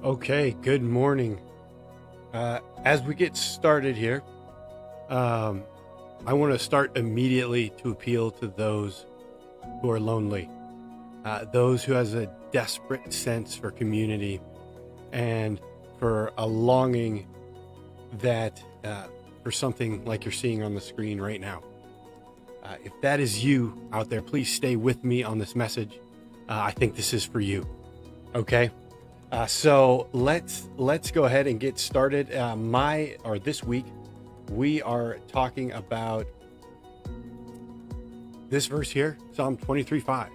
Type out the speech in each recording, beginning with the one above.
Okay, good morning. As we get started here, I want to start immediately to appeal to those who are lonely, those who has a desperate sense for community and for a longing that for something like you're seeing on the screen right now. If that is you out there, please stay with me on this message. I think this is for you. Okay. So let's go ahead and get started. This week, we are talking about this verse here, Psalm 23:5,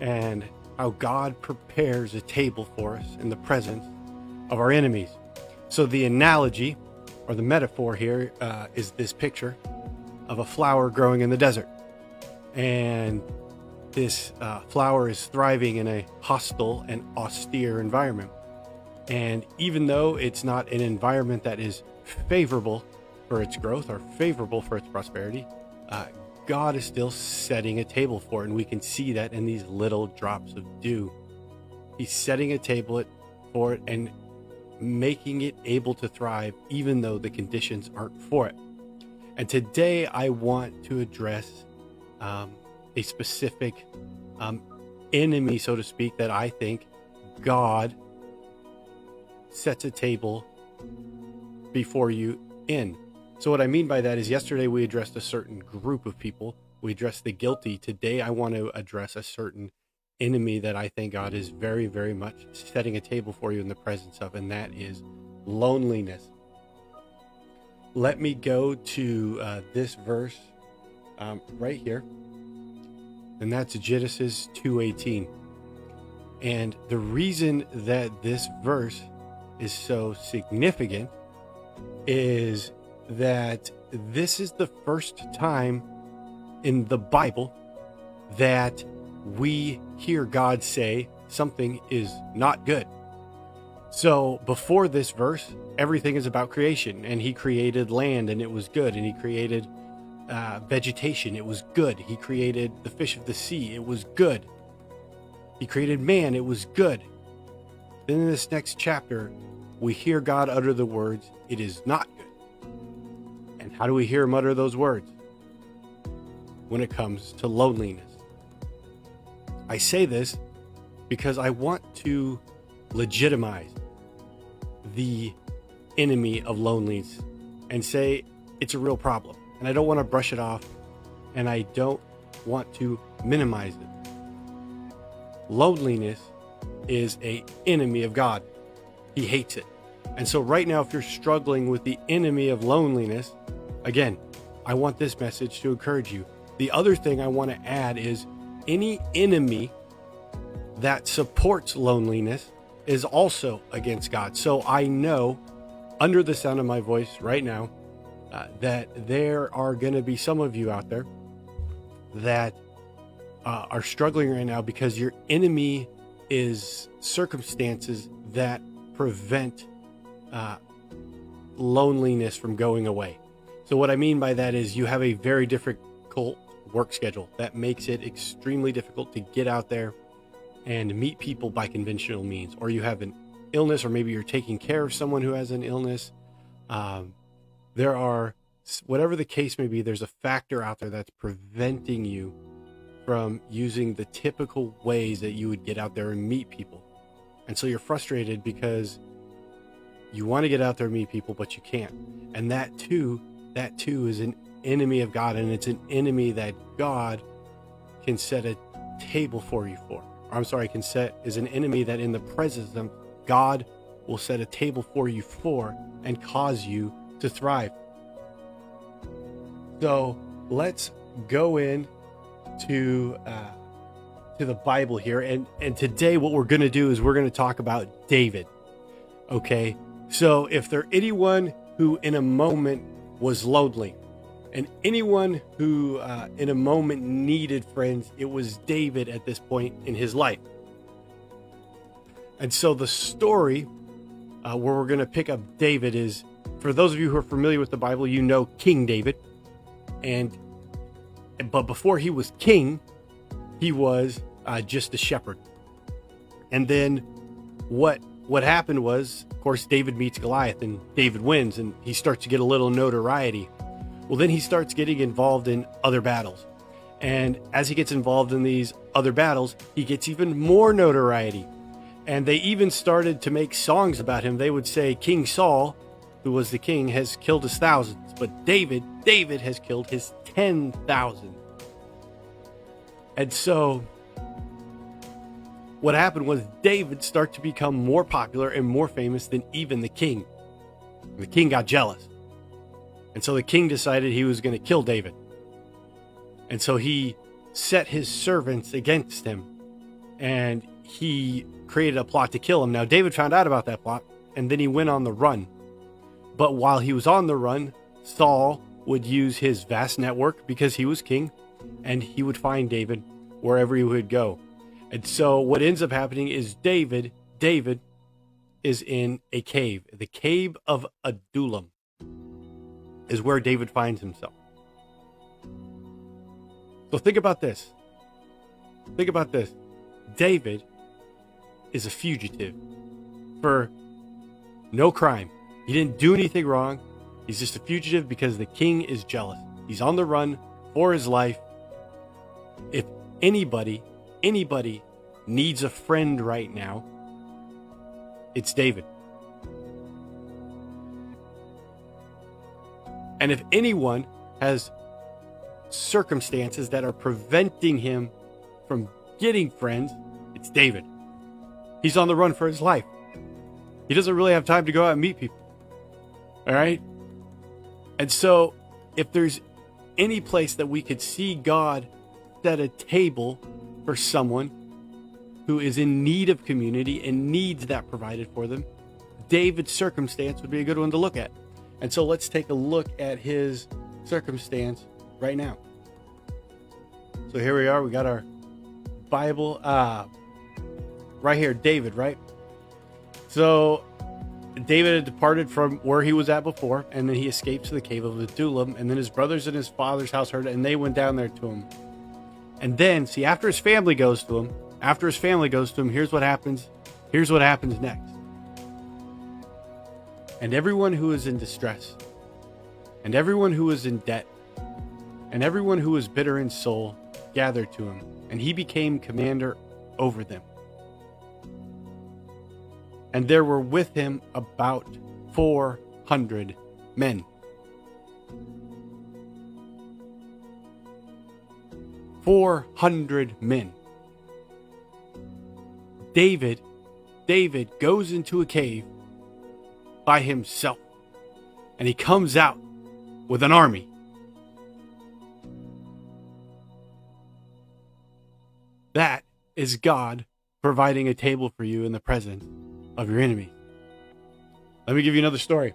and how God prepares a table for us in the presence of our enemies. So the analogy or the metaphor here is this picture of a flower growing in the desert, and this flower is thriving in a hostile and austere environment. And even though it's not an environment that is favorable for its growth or favorable for its prosperity, God is still setting a table for it. And we can see that in these little drops of dew. He's setting a table for it and making it able to thrive, even though the conditions aren't for it. And today I want to address a specific enemy, so to speak, that I think God sets a table before you in. So what I mean by that is yesterday we addressed a certain group of people. We addressed the guilty. Today I want to address a certain enemy that I think God is very, very much setting a table for you in the presence of, and that is loneliness. Let me go to this verse right here. And that's Genesis 2:18. And the reason that this verse is so significant is that this is the first time in the Bible that we hear God say something is not good. So before this verse, everything is about creation, and he created land and it was good, and he created vegetation, it was good. He created the fish of the sea, it was good. He created man, it was good. Then in this next chapter, we hear God utter the words, it is not good. And how do we hear him utter those words? When it comes to loneliness. I say this because I want to legitimize the enemy of loneliness and say it's a real problem. And I don't want to brush it off, and I don't want to minimize it. Loneliness is an enemy of God. He hates it. And so right now, if you're struggling with the enemy of loneliness, again, I want this message to encourage you. The other thing I want to add is any enemy that supports loneliness is also against God. So I know under the sound of my voice right now, that there are going to be some of you out there that are struggling right now because your enemy is circumstances that prevent loneliness from going away. So what I mean by that is you have a very difficult work schedule that makes it extremely difficult to get out there and meet people by conventional means, or you have an illness, or maybe you're taking care of someone who has an illness. There are, whatever the case may be, there's a factor out there that's preventing you from using the typical ways that you would get out there and meet people. And so you're frustrated because you want to get out there and meet people, but you can't. And that too is an enemy of God, and it's an enemy that God can set a table for you for. Is an enemy that in the presence of God will set a table for you for and cause you to thrive. So let's go in to the Bible here, and today what we're going to do is we're going to talk about David. Okay, so if there anyone who in a moment was lonely, and anyone who in a moment needed friends, it was David at this point in his life. And so the story where we're going to pick up David is, for those of you who are familiar with the Bible, you know King David. But before he was king, he was just a shepherd. And then what what happened was, of course, David meets Goliath and David wins, and he starts to get a little notoriety. Well, then he starts getting involved in other battles. And as he gets involved in these other battles, he gets even more notoriety. And they even started to make songs about him. They would say King Saul, who was the king, has killed his thousands, but David has killed his 10,000. And so what happened was David started to become more popular and more famous than even the king. The king got jealous. And so the king decided he was going to kill David. And so he set his servants against him, and he created a plot to kill him. Now, David found out about that plot, and then he went on the run. But while he was on the run, Saul would use his vast network because he was king, and he would find David wherever he would go. And so what ends up happening is David is in a cave. The cave of Adullam is where David finds himself. So think about this. David is a fugitive for no crime. He didn't do anything wrong. He's just a fugitive because the king is jealous. He's on the run for his life. If anybody needs a friend right now, it's David. And if anyone has circumstances that are preventing him from getting friends, it's David. He's on the run for his life. He doesn't really have time to go out and meet people. All right? And so if there's any place that we could see God set a table for someone who is in need of community and needs that provided for them, David's circumstance would be a good one to look at. And so let's take a look at his circumstance right now. So here we are. We got our Bible right here. David, right? So David had departed from where he was at before, and then he escaped to the cave of Adullam, and then his brothers and his father's house heard it, and they went down there to him. And then, see, after his family goes to him, here's what happens. Here's what happens next. And everyone who is in distress, and everyone who is in debt, and everyone who was bitter in soul gathered to him, and he became commander over them. And there were with him about 400 men. 400 men. David goes into a cave by himself, and he comes out with an army. That is God providing a table for you in the presence of your enemy. Let me give you another story.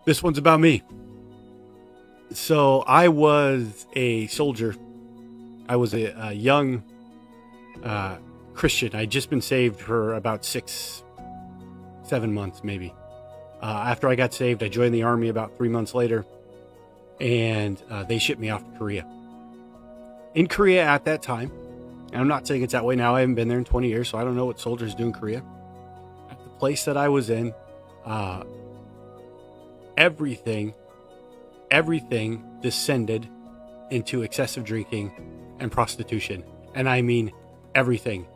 This one's about me. So I was a soldier. I was a young Christian. I'd just been saved for about 6-7 months, maybe. After I got saved, I joined the army about 3 months later, and they shipped me off to Korea. In Korea at that time, and I'm not saying it's that way now, I haven't been there in 20 years, so I don't know what soldiers do in Korea. At the place that I was in, everything descended into excessive drinking and prostitution. And I mean everything.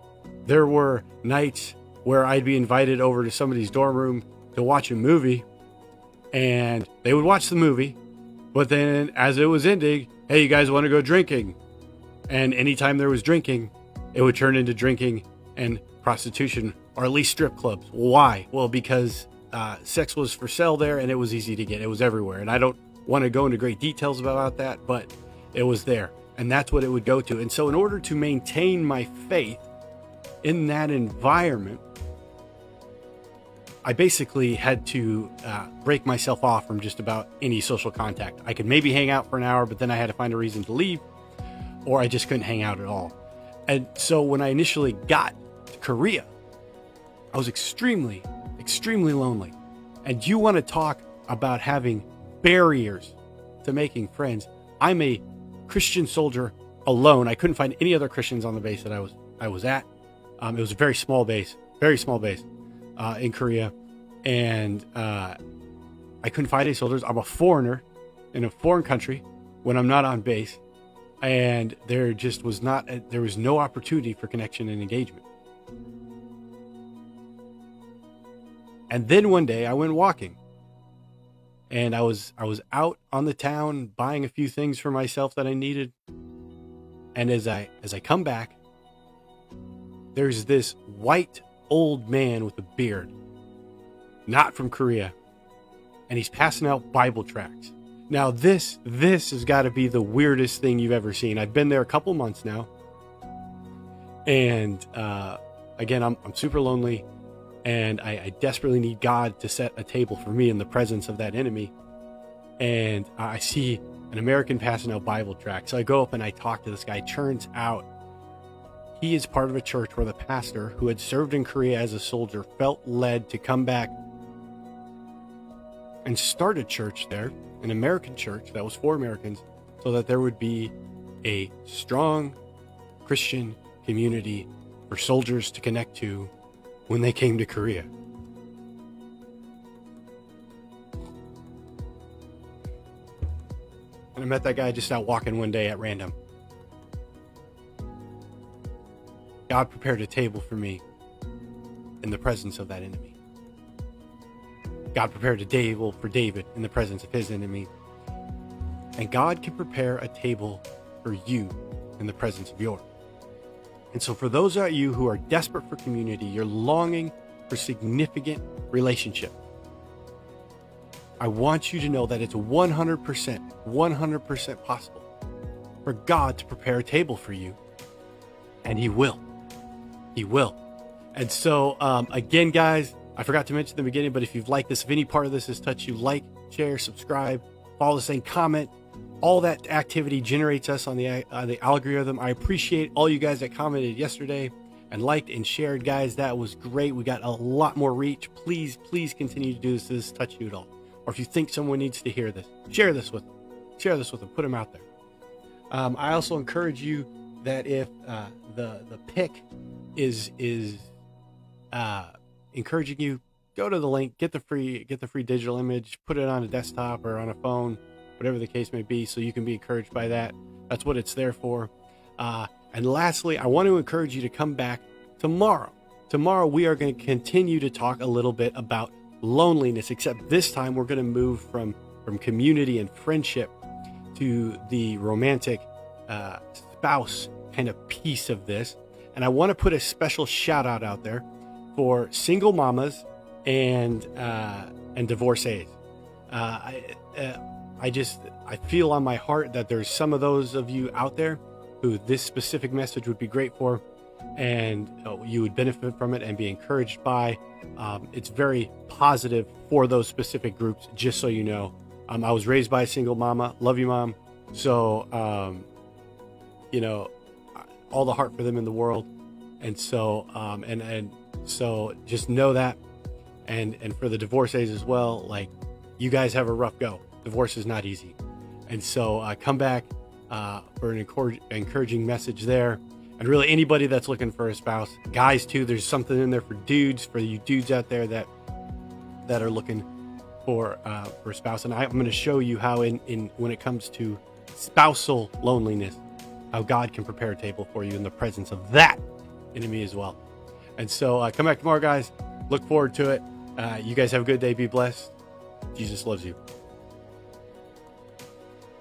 There were nights where I'd be invited over to somebody's dorm room to watch a movie, and they would watch the movie, but then as it was ending, hey, you guys want to go drinking? And anytime there was drinking, it would turn into drinking and prostitution, or at least strip clubs. Why? Well, because sex was for sale there, and it was easy to get. It was everywhere. And I don't want to go into great details about that, but it was there. And that's what it would go to. And so in order to maintain my faith in that environment, I basically had to break myself off from just about any social contact. I could maybe hang out for an hour, but then I had to find a reason to leave, or I just couldn't hang out at all. And so when I initially got to Korea, I was extremely lonely. And you want to talk about having barriers to making friends. I'm a Christian soldier alone. I couldn't find any other Christians on the base that I was at. It was a very small base in Korea, and I couldn't find any soldiers. I'm a foreigner in a foreign country when I'm not on base, and there was no opportunity for connection and engagement. And then one day I went walking, and I was out on the town buying a few things for myself that I needed. And as I come back, there's this white old man with a beard, not from Korea, and he's passing out Bible tracts. Now this has got to be the weirdest thing you've ever seen. I've been there a couple months now, and again, I'm super lonely, and I desperately need God to set a table for me in the presence of that enemy. And I see an American passing out Bible tracts. So I go up and I talk to this guy. Turns out he is part of a church where the pastor, who had served in Korea as a soldier, felt led to come back and start a church there, an American church that was for Americans, so that there would be a strong Christian community for soldiers to connect to when they came to Korea. And I met that guy just out walking one day at random. God prepared a table for me in the presence of that enemy. God prepared a table for David in the presence of his enemy. And God can prepare a table for you in the presence of yours. And so for those of you who are desperate for community, you're longing for significant relationship, I want you to know that it's 100% possible for God to prepare a table for you. And he will. He will. And so, again, guys, I forgot to mention in the beginning, but if you've liked this, if any part of this has touched you, like, share, subscribe, follow the same, comment. All that activity generates us on the algorithm. I appreciate all you guys that commented yesterday and liked and shared, guys. That was great. We got a lot more reach. Please continue to do this. Does this touch you at all? Or if you think someone needs to hear this, share this with them. Put them out there. I also encourage you that if the pick is encouraging you, go to the link, get the free digital image, put it on a desktop or on a phone, whatever the case may be, so you can be encouraged by that. That's what it's there for. And lastly, I want to encourage you to come back tomorrow. Tomorrow we are going to continue to talk a little bit about loneliness, except this time we're going to move from community and friendship to the romantic spouse kind of piece of this. And I want to put a special shout out there for single mamas and divorcees. I feel on my heart that there's some of those of you out there who this specific message would be great for, and you would benefit from it and be encouraged by. It's very positive for those specific groups, just so you know. I was raised by a single mama. Love you, Mom. So, all the heart for them in the world. And so, so just know that. And for the divorcees as well, like, you guys have a rough go. Divorce is not easy. And so come back for an encouraging message there. And really anybody that's looking for a spouse, guys too, there's something in there for dudes, for you dudes out there that are looking for a spouse. And I'm going to show you how in when it comes to spousal loneliness, how God can prepare a table for you in the presence of that enemy as well. And so come back tomorrow, guys. Look forward to it. You guys have a good day. Be blessed. Jesus loves you.